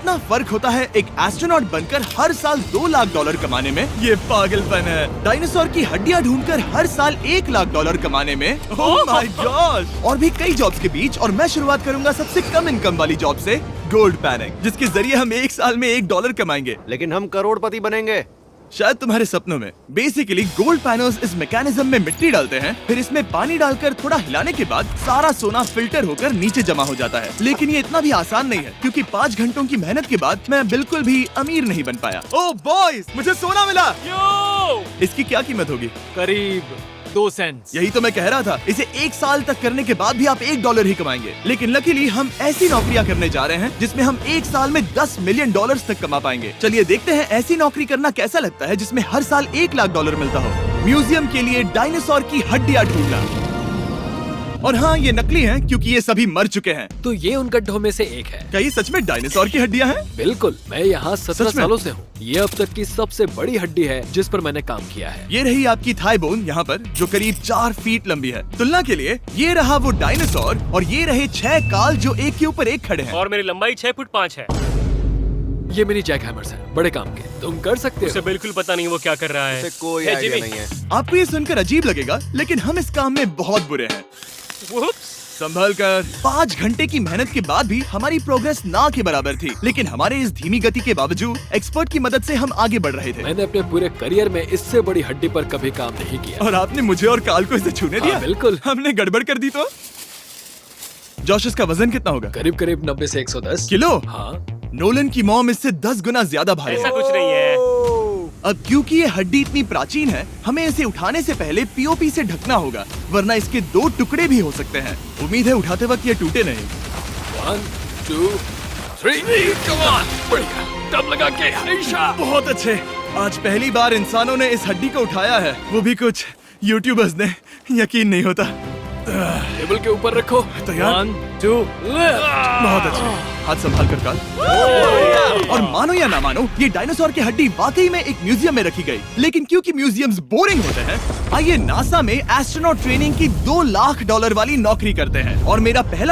कितना फर्क होता है एक एस्ट्रोनॉट बनकर हर साल $2 लाख कमाने में। ये पागलपन है। डायनासोर की हड्डियां ढूंढकर हर साल $1 लाख कमाने में। Oh my God. और भी कई जॉब्स के बीच, और मैं शुरुआत करूंगा सबसे कम इनकम वाली जॉब से, गोल्ड पैनिंग, जिसके जरिए हम एक साल में $1 कमाएंगे। लेकिन हम करोड़पति बनेंगे शायद तुम्हारे सपनों में। बेसिकली गोल्ड पैनर्स इस मैकेनिज्म में मिट्टी डालते हैं, फिर इसमें पानी डालकर थोड़ा हिलाने के बाद सारा सोना फिल्टर होकर नीचे जमा हो जाता है। लेकिन ये इतना भी आसान नहीं है, क्योंकि 5 घंटों की मेहनत के बाद मैं बिल्कुल भी अमीर नहीं बन पाया। ओह बॉयज, मुझे सोना मिला। इसकी क्या कीमत होगी? करीब 2 सेंट्स। यही तो मैं कह रहा था। इसे 1 साल तक करने के बाद भी आप $1 ही कमाएंगे। लेकिन लकीली हम ऐसी नौकरियां करने जा रहे हैं जिसमें हम 1 साल में $10 मिलियन तक कमा पाएंगे। चलिए देखते हैं ऐसी नौकरी करना कैसा लगता है जिसमें हर साल $1 लाख मिलता हो। म्यूजियम के लिए डायनासोर की हड्डियां ढूंढना। और हाँ, ये नकली हैं क्योंकि ये सभी मर चुके हैं। तो ये उन गड्ढों में से एक है। क्या ये सच में डायनासोर की हड्डियां हैं? बिल्कुल, मैं यहाँ 17 सच में? सालों से हूँ। ये अब तक की सबसे बड़ी हड्डी है जिस पर मैंने काम किया है। ये रही आपकी थाई बोन यहाँ पर, जो करीब 4 फीट लंबी है। तुलना के लिए ये रहा वो डायनासोर, और ये रहे 6 काल जो एक के ऊपर एक खड़े हैं। और मेरी लंबाई 6 फुट 5 है। ये मेरी जैक हैमर्स है, बड़े काम के। तुम कर सकते उसे हो। बिल्कुल पता नहीं वो क्या कर रहा है। इसे कोई हे, आइडिया जिमी। नहीं है। आपको ये सुनकर अजीब लगेगा, लेकिन हम इस काम में बहुत बुरे हैं। Whoops! संभल कर। 5 घंटे की मेहनत के बाद भी हमारी प्रोग्रेस ना के बराबर थी। लेकिन हमारे इस धीमी गति के बावजूद एक्सपर्ट की मदद से हम आगे बढ़ रहे थे। मैंने अपने पूरे करियर में इससे बड़ी हड्डी पर कभी काम नहीं किया। और आपने मुझे और काल को इसे छूने दिया? हाँ, बिल्कुल। हमने गड़बड़ कर दी तो? जोश, इसका वजन कितना होगा? करीब करीब 90 से 110 किलो? हाँ। नोलन की मॉम इससे 10 गुना ज्यादा भारी ऐसा है। कुछ नहीं है। अब क्योंकि ये हड्डी इतनी प्राचीन है, हमें इसे उठाने से पहले पीओपी से ढकना होगा, वरना इसके 2 टुकड़े भी हो सकते हैं। उम्मीद है उठाते वक्त ये टूटे नहीं। 1 2 3 कम ऑन। बढ़िया, दम लगा के। ऐशा। बहुत अच्छे। आज पहली बार इंसानों ने इस हड्डी को उठाया है, वो भी कुछ यूट्यूबर्स ने। यकीन नहीं होता। टेबल के ऊपर रखो। तैयार? 1 2 बहुत अच्छे। हाथ संभाल कर काल। और मानो या ना मानो, ये डायनासोर की हड्डी वाकई में एक म्यूजियम में रखी गई। लेकिन क्योंकि म्यूजियम्स बोरिंग होते हैं, आइए नासा में एस्ट्रोनॉट ट्रेनिंग की $2 लाख वाली नौकरी करते हैं। और मेरा पहला